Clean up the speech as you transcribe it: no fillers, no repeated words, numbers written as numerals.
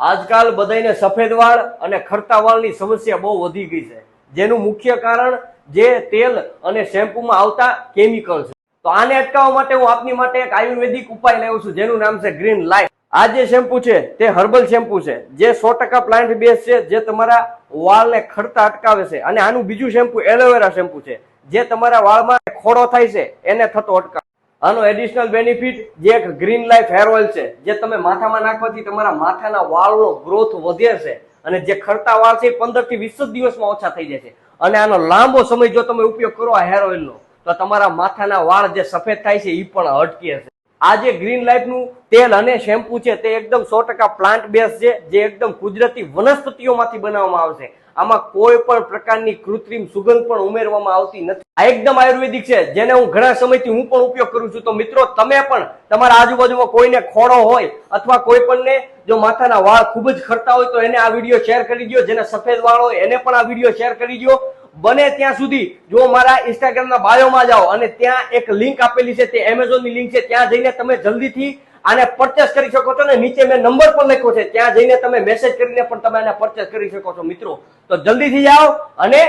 આજકાલ બધાને સફેદ વાળ અને ખરતા વાળની સમસ્યા બહુ વધી ગઈ છે, જેનું મુખ્ય કારણ જે તેલ અને શેમ્પૂમાં આવતા કેમિકલ છે। તો આને અટકાવવા માટે હું આપની માટે એક આયુર્વેદિક ઉપાય લાવ્યો છું, જેનું નામ છે ગ્રીન લાઈફ। આ જે શેમ્પુ છે તે હર્બલ શેમ્પુ છે, જે 100% પ્લાન્ટ બેઝ છે, જે તમારા વાળને ખરતા અટકાવે છે। અને આનું બીજું શેમ્પુ એલોવેરા શેમ્પુ છે, જે તમારા વાળમાં ખોડો થાય છે એને થતો અટકાવે। આનો એડિશનલ બેનિફિટ જે એક ગ્રીન લાઈફ હેર ઓઇલ છે, જે તમે માથામાં નાખવાથી તમારા માથાના વાળનો ગ્રોથ વધે છે અને જે ખરતા વાળ છે 15 થી 20 દિવસમાં ઓછા થઈ જાય છે। અને આનો લાંબો સમય જો તમે ઉપયોગ કરો આ હેર ઓઇલનો, તો તમારા માથાના વાળ જે સફેદ થાય છે એ પણ હટકે છે। આ જે ગ્રીન લાઈફ નું તેલ અને શેમ્પુ છે તે એકદમ 100% પ્લાન્ટ બેઝ છે, જે એકદમ કુદરતી વનસ્પતિઓમાંથી બનાવવામાં આવે છે। આમાં કોઈ પણ પ્રકારની કૃત્રિમ સુગંધ પણ ઉમેરવામાં આવતી નથી। આ એકદમ આયુર્વેદિક છે, જેને હું ઘણા સમયથી હું પણ ઉપયોગ કરું છું। તો મિત્રો, તમે પણ તમારા આજુબાજુમાં કોઈને ખોડો હોય અથવા કોઈ પણને જો માથાના વાળ ખૂબ જ ખરતા હોય તો એને આ વિડીયો શેર કરી દો। જેને સફેદ વાળ હોય એને પણ આ વિડીયો શેર કરી દો। બને ત્યાં સુધી જો મારા ઇન્સ્ટાગ્રામના બાયોમાં જાઓ અને ત્યાં એક લિંક આપેલી છે, તે એમેઝોનની લિંક છે, ત્યાં જઈને તમે જલ્દીથી આને પરચેસ કરી શકો છો। ને નીચે મેં નંબર પણ લખ્યો છે, ત્યાં જઈને તમે મેસેજ કરીને પણ તમે આને પરચેસ કરી શકો છો। મિત્રો, તો જલ્દીથી જાઓ અને